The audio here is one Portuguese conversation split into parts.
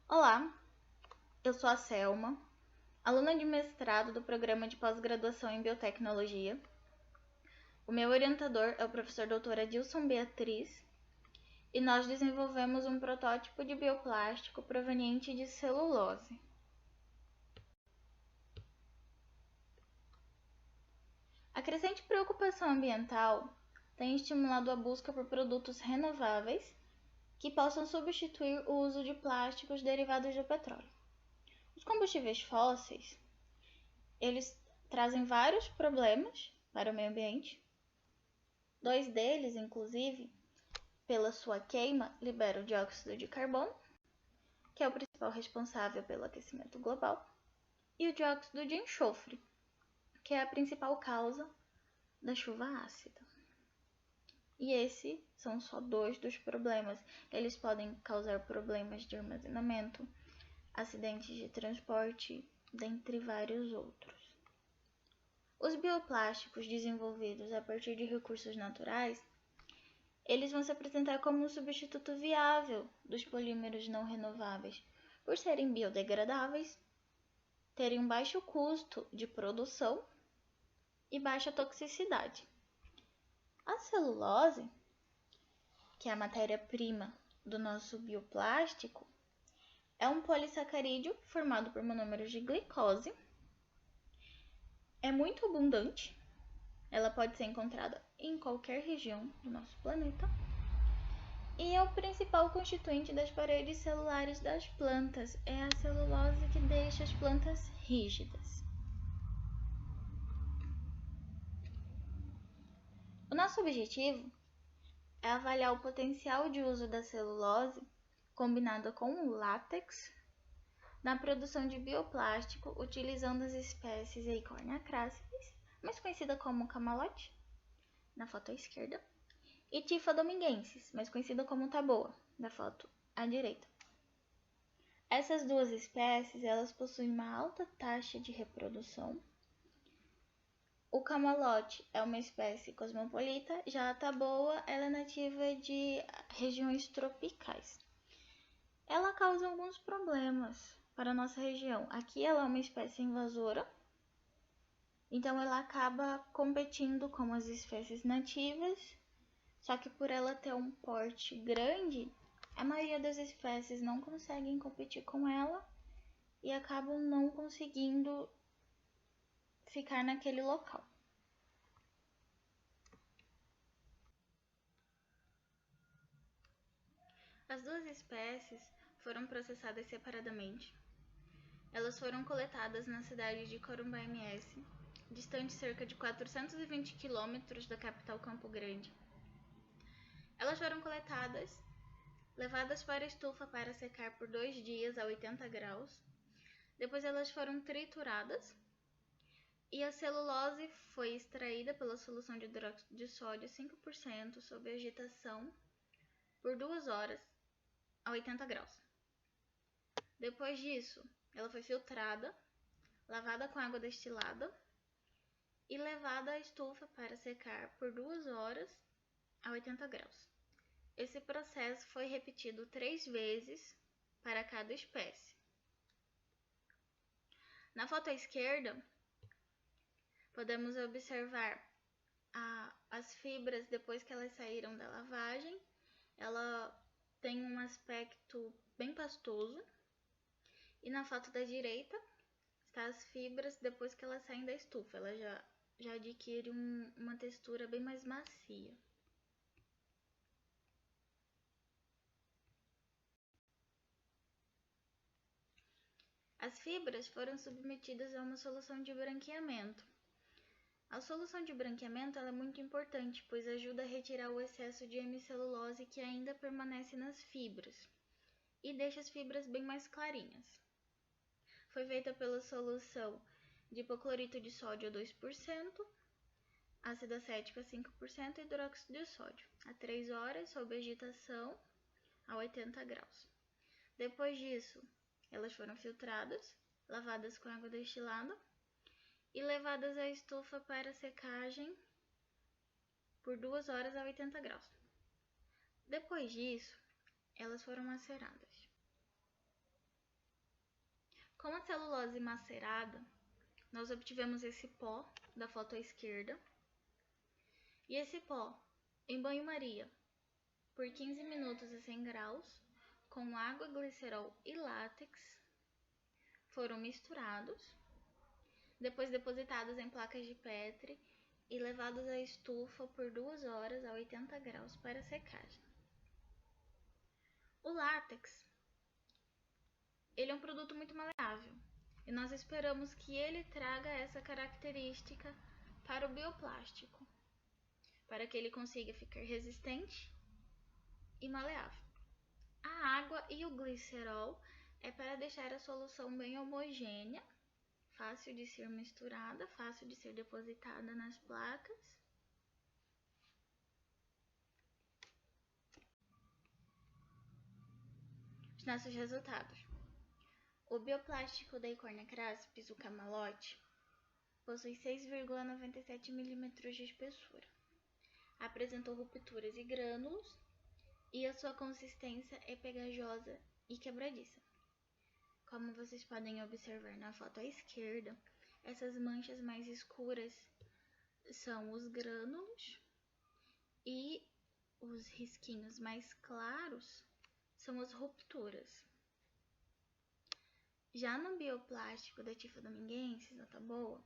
Olá, eu sou a Selma, aluna de mestrado do programa de pós-graduação em biotecnologia. O meu orientador é o professor Dr. Adilson Beatriz e nós desenvolvemos um protótipo de bioplástico proveniente de celulose. A crescente preocupação ambiental tem estimulado a busca por produtos renováveis que possam substituir o uso de plásticos derivados do petróleo. Os combustíveis fósseis, eles trazem vários problemas para o meio ambiente. Dois deles, inclusive, pela sua queima, liberam o dióxido de carbono, que é o principal responsável pelo aquecimento global, e o dióxido de enxofre, que é a principal causa da chuva ácida. E esses são só dois dos problemas. Eles podem causar problemas de armazenamento, acidentes de transporte, dentre vários outros. Os bioplásticos desenvolvidos a partir de recursos naturais, eles vão se apresentar como um substituto viável dos polímeros não renováveis, por serem biodegradáveis, terem um baixo custo de produção e baixa toxicidade. A celulose, que é a matéria-prima do nosso bioplástico, é um polissacarídeo formado por monômeros de glicose. É muito abundante, ela pode ser encontrada em qualquer região do nosso planeta e é o principal constituinte das paredes celulares das plantas. É a celulose que deixa as plantas rígidas. O nosso objetivo é avaliar o potencial de uso da celulose combinada com o látex na produção de bioplástico utilizando as espécies Eichhornia crassilis, mais conhecida como camalote, na foto à esquerda, e Tifa dominguensis, mais conhecida como taboa, na foto à direita. Essas duas espécies, elas possuem uma alta taxa de reprodução. O camalote é uma espécie cosmopolita, já a taboa ela é nativa de regiões tropicais. Ela causa alguns problemas para a nossa região. Aqui ela é uma espécie invasora, então ela acaba competindo com as espécies nativas, só que por ela ter um porte grande, a maioria das espécies não conseguem competir com ela e acabam não conseguindo ficar naquele local. As duas espécies foram processadas separadamente. Elas foram coletadas na cidade de Corumbá MS, distante cerca de 420 quilômetros da capital Campo Grande. Elas foram coletadas, levadas para a estufa para secar por 2 dias a 80 graus. Depois elas foram trituradas e a celulose foi extraída pela solução de hidróxido de sódio 5% sob agitação por 2 horas a 80 graus. Depois disso, ela foi filtrada, lavada com água destilada e levada à estufa para secar por 2 horas a 80 graus. Esse processo foi repetido 3 vezes para cada espécie. Na foto à esquerda, podemos observar as fibras depois que elas saíram da lavagem. Ela tem um aspecto bem pastoso. E na foto da direita, está as fibras depois que elas saem da estufa. Ela já adquire uma textura bem mais macia. As fibras foram submetidas a uma solução de branqueamento. A solução de branqueamento é muito importante, pois ajuda a retirar o excesso de hemicelulose que ainda permanece nas fibras e deixa as fibras bem mais clarinhas. Foi feita pela solução de hipoclorito de sódio a 2%, ácido acético a 5% e hidróxido de sódio a 3 horas sob agitação a 80 graus. Depois disso, elas foram filtradas, lavadas com água destilada e levadas à estufa para secagem por 2 horas a 80 graus. Depois disso, elas foram maceradas. Com a celulose macerada, nós obtivemos esse pó da foto à esquerda. E esse pó, em banho-maria, por 15 minutos a 100 graus, com água, glicerol e látex, foram misturados, depois depositados em placas de Petri e levados à estufa por 2 horas a 80 graus para secagem. O látex, ele é um produto muito maleável e nós esperamos que ele traga essa característica para o bioplástico, para que ele consiga ficar resistente e maleável. A água e o glicerol é para deixar a solução bem homogênea, fácil de ser misturada, fácil de ser depositada nas placas. Os nossos resultados. O bioplástico da Eicornia craspis, o camalote, possui 6,97 mm de espessura. Apresentou rupturas e grânulos e a sua consistência é pegajosa e quebradiça. Como vocês podem observar na foto à esquerda, essas manchas mais escuras são os grânulos e os risquinhos mais claros são as rupturas. Já no bioplástico da Tifa dominguensis, nota boa,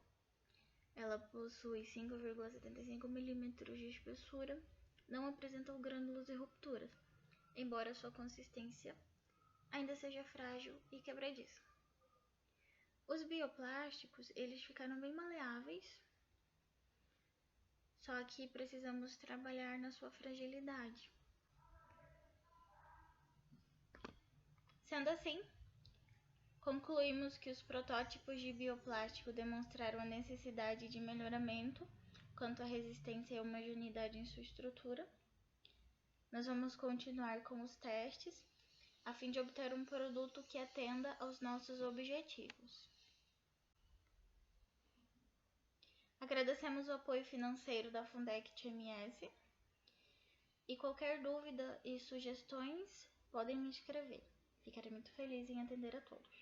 ela possui 5,75 mm de espessura, não apresentou grânulos e rupturas, embora sua consistência ainda seja frágil e quebradiça. Os bioplásticos, eles ficaram bem maleáveis, só que precisamos trabalhar na sua fragilidade. Sendo assim, concluímos que os protótipos de bioplástico demonstraram a necessidade de melhoramento quanto à resistência e homogeneidade em sua estrutura. Nós vamos continuar com os testes, a fim de obter um produto que atenda aos nossos objetivos. Agradecemos o apoio financeiro da Fundect-MS e qualquer dúvida e sugestões podem me escrever. Ficarei muito feliz em atender a todos.